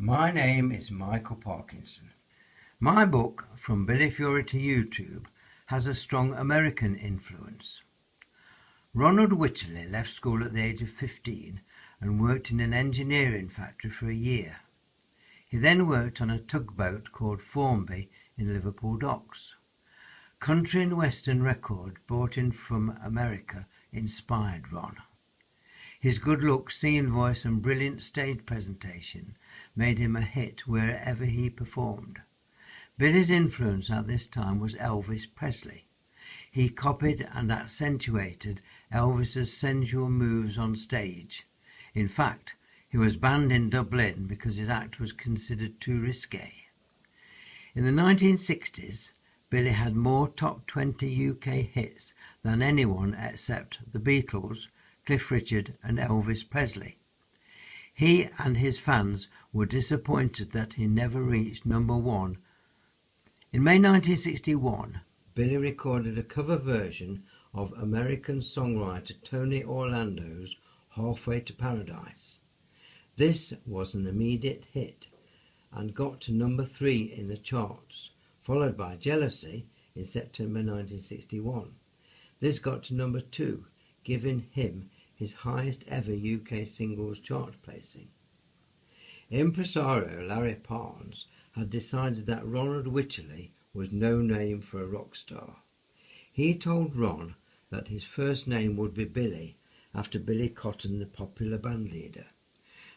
My name is Michael Parkinson. My book, From Billy Fury to YouTube, has a strong American influence. Ronald Wycherley left school at the age of 15 and worked in an engineering factory for a year. He then worked on a tugboat called Formby in Liverpool docks. Country and western record brought in from America inspired Ron. His good looks, singing voice and brilliant stage presentation made him a hit wherever he performed. Billy's influence at this time was Elvis Presley. He copied and accentuated Elvis's sensual moves on stage. In fact, he was banned in Dublin because his act was considered too risque. In the 1960s, Billy had more top 20 UK hits than anyone except the Beatles, Cliff Richard and Elvis Presley. He and his fans were disappointed that he never reached number one. In May 1961, Billy recorded a cover version of American songwriter Tony Orlando's Halfway to Paradise. This was an immediate hit and got to number 3 in the charts, followed by Jealousy in September 1961. This got to number 2, giving him his highest ever UK singles chart placing. Impresario Larry Parnes had decided that Ronald Wycherley was no name for a rock star. He told Ron that his first name would be Billy, after Billy Cotton, the popular band leader.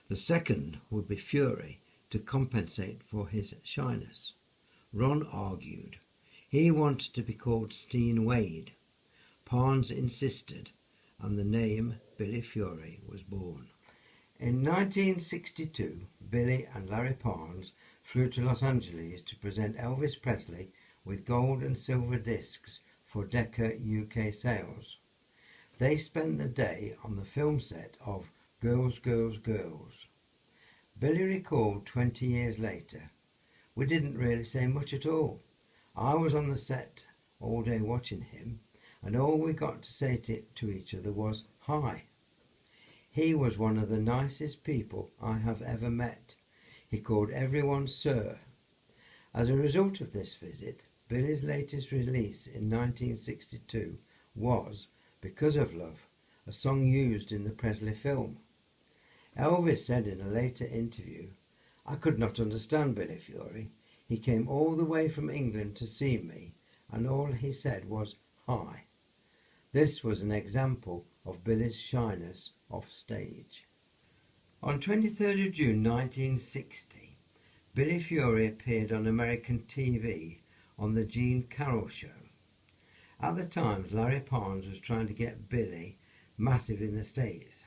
The second would be Fury, to compensate for his shyness. Ron argued. He wanted to be called Steen Wade. Parnes insisted, and the name Billy Fury was born. In 1962, Billy and Larry Parnes flew to Los Angeles to present Elvis Presley with gold and silver discs for Decca UK sales. They spent the day on the film set of Girls, Girls, Girls. Billy recalled 20 years later, "We didn't really say much at all. I was on the set all day watching him, and all we got to say to each other was, 'Hi.' He was one of the nicest people I have ever met. He called everyone Sir." As a result of this visit, Billy's latest release in 1962 was Because of Love, a song used in the Presley film. Elvis said in a later interview, "I could not understand Billy Fury. He came all the way from England to see me, and all he said was, 'Hi.'" This was an example of Billy's shyness off stage. On 23rd of June 1960, Billy Fury appeared on American TV on the Jean Carroll Show. At the time, Larry Parnes was trying to get Billy massive in the States.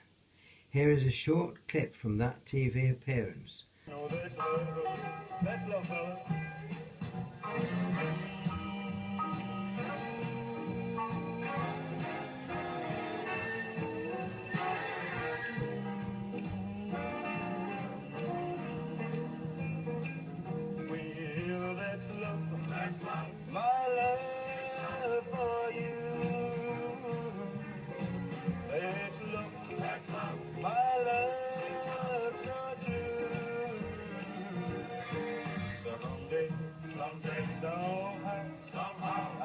Here is a short clip from that TV appearance. Oh, that's love, fella. Well, that's love. That's love. My love for you. That's love. That's love. My love so true. Someday, somehow, I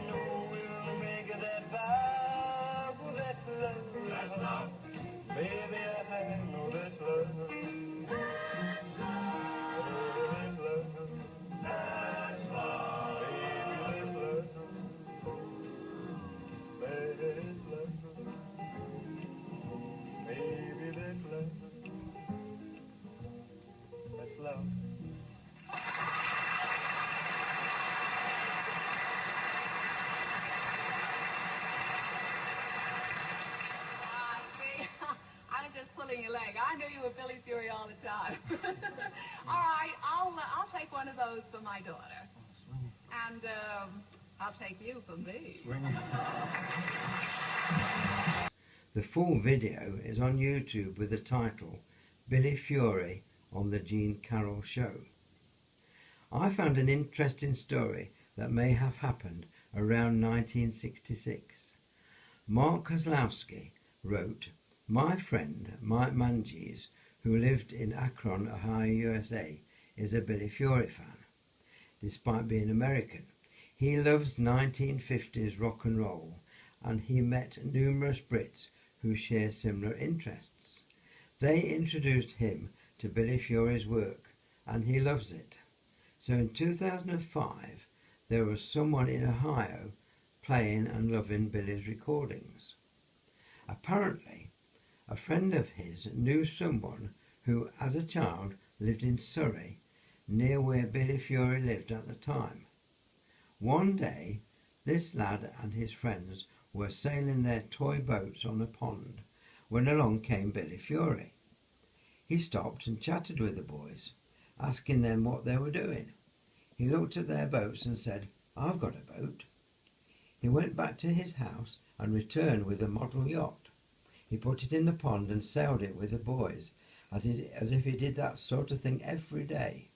know we'll make that vow. That's love. That's love. Baby, I know that's love. That's love. That's love. Baby, that's love. That's love. Baby, that's love. That's love. I'm just pulling your leg. I knew you were Billy Fury all the time. All right, I'll take one of those for my daughter. And I'll take you for me. The full video is on YouTube with the title Billy Fury on the Jean Carroll Show. I found an interesting story that may have happened around 1966. Mark Kozlowski wrote, "My friend Mike Manges who lived in Akron, Ohio, USA, is a Billy Fury fan, despite being American. He loves 1950s rock and roll, and he met numerous Brits who share similar interests. They introduced him to Billy Fury's work, and he loves it. So in 2005, there was someone in Ohio playing and loving Billy's recordings. Apparently, a friend of his knew someone who, as a child, lived in Surrey, near where Billy Fury lived at the time. One day, this lad and his friends were sailing their toy boats on a pond when along came Billy Fury. He stopped and chatted with the boys, asking them what they were doing. He looked at their boats and said, "I've got a boat." He went back to his house and returned with a model yacht. He put it in the pond and sailed it with the boys, as if he did that sort of thing every day.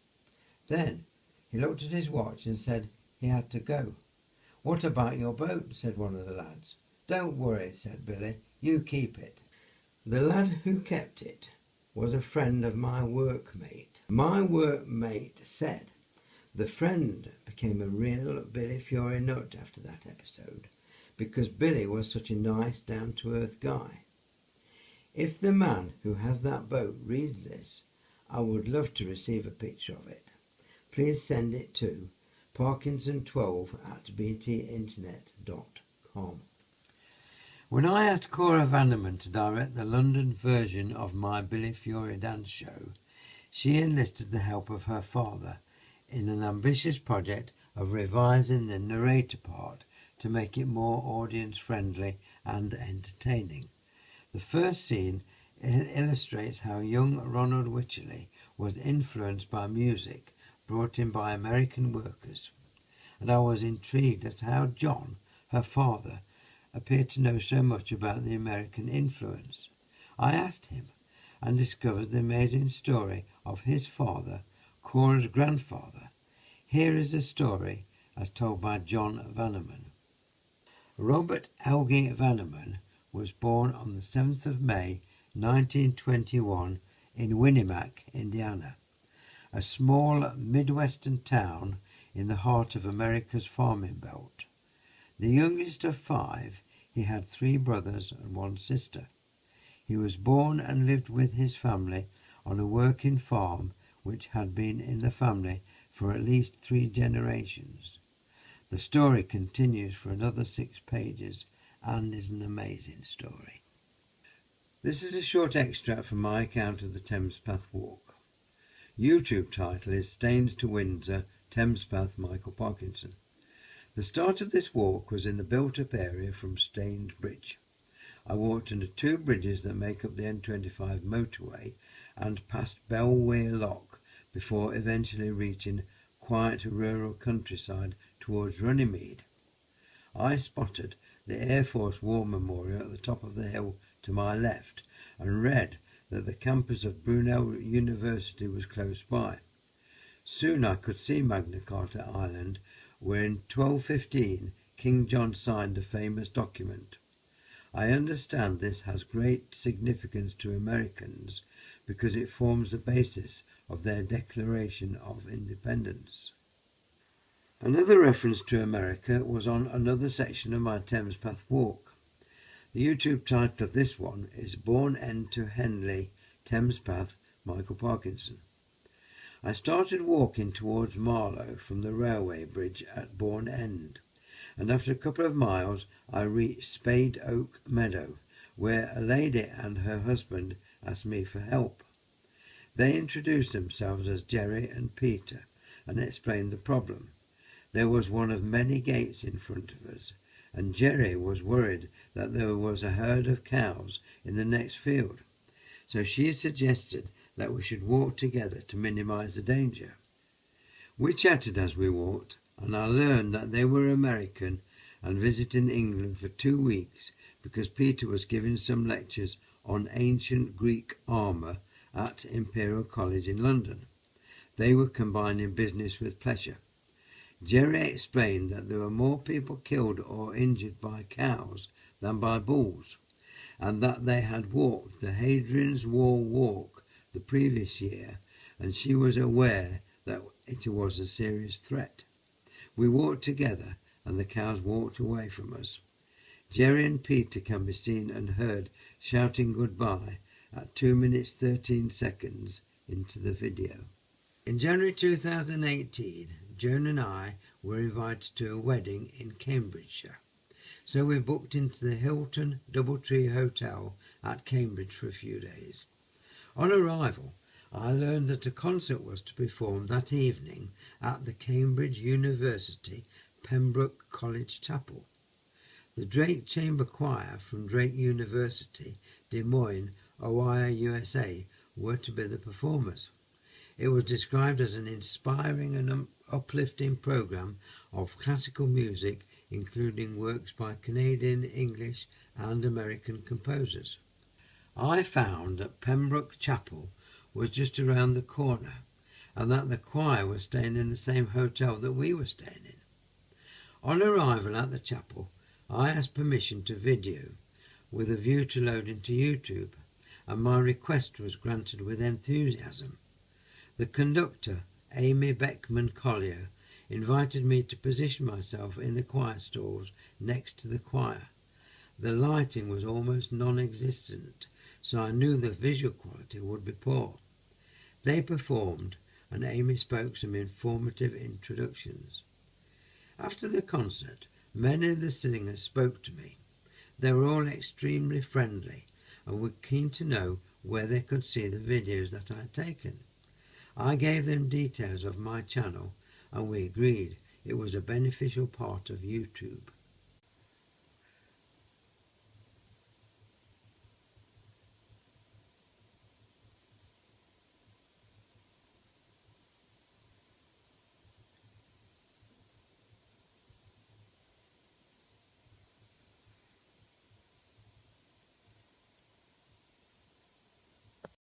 Then he looked at his watch and said he had to go. "What about your boat?" said one of the lads. "Don't worry," said Billy, "you keep it." The lad who kept it was a friend of my workmate. My workmate said the friend became a real Billy Fury nut after that episode, because Billy was such a nice, down-to-earth guy. If the man who has that boat reads this, I would love to receive a picture of it. Please send it to parkinson12@btinternet.com. When I asked Cora Vanneman to direct the London version of my Billy Fury dance show, she enlisted the help of her father in an ambitious project of revising the narrator part to make it more audience-friendly and entertaining. The first scene illustrates how young Ronald Wycherley was influenced by music brought in by American workers, and I was intrigued as to how John, her father, appeared to know so much about the American influence. I asked him and discovered the amazing story of his father, Cora's grandfather. Here is the story as told by John Vanneman. Robert Elgie Vanneman was born on the 7th of May 1921 in Winnimac, Indiana, a small Midwestern town in the heart of America's farming belt. The youngest of 5, he had 3 brothers and 1 sister. He was born and lived with his family on a working farm which had been in the family for at least 3 generations. The story continues for another 6 pages and is an amazing story. This is a short extract from my account of the Thames Path walk. YouTube title is Staines to Windsor, Thames Path, Michael Parkinson. The start of this walk was in the built-up area from Staines Bridge. I walked under 2 bridges that make up the N25 motorway and past Belweir Lock before eventually reaching quiet rural countryside towards Runnymede. I spotted the Air Force War Memorial at the top of the hill to my left and read that the campus of Brunel University was close by. Soon I could see Magna Carta Island, where in 1215 King John signed a famous document. I understand this has great significance to Americans because it forms the basis of their Declaration of Independence. Another reference to America was on another section of my Thames Path walk. The YouTube title of this one is Bourne End to Henley, Thames Path, Michael Parkinson. I started walking towards Marlow from the railway bridge at Bourne End, and after a couple of miles I reached Spade Oak Meadow, where a lady and her husband asked me for help. They introduced themselves as Jerry and Peter and explained the problem. There was one of many gates in front of us, and Jerry was worried that there was a herd of cows in the next field, so she suggested that we should walk together to minimize the danger. We chatted as we walked, and I learned that they were American and visiting England for 2 weeks because Peter was giving some lectures on ancient Greek armour at Imperial College in London. They were combining business with pleasure. Jerry explained that there were more people killed or injured by cows than by bulls, and that they had walked the Hadrian's Wall walk the previous year, and she was aware that it was a serious threat. We walked together, and the cows walked away from us. Jerry and Peter can be seen and heard shouting goodbye at 2 minutes 13 seconds into the video. In January 2018, Joan and I were invited to a wedding in Cambridgeshire, so we booked into the Hilton Doubletree Hotel at Cambridge for a few days. On arrival, I learned that a concert was to be performed that evening at the Cambridge University Pembroke College Chapel. The Drake Chamber Choir from Drake University, Des Moines, Ohio, USA, were to be the performers. It was described as an inspiring and uplifting program of classical music, including works by Canadian, English, and American composers. I found that Pembroke Chapel was just around the corner, and that the choir was staying in the same hotel that we were staying in. On arrival at the chapel, I asked permission to video, with a view to load into YouTube, and my request was granted with enthusiasm. The conductor, Amy Beckman Collier, invited me to position myself in the choir stalls next to the choir. The lighting was almost non-existent, so I knew the visual quality would be poor. They performed, and Amy spoke some informative introductions. After the concert, many of the singers spoke to me. They were all extremely friendly and were keen to know where they could see the videos that I had taken. I gave them details of my channel, and we agreed it was a beneficial part of YouTube.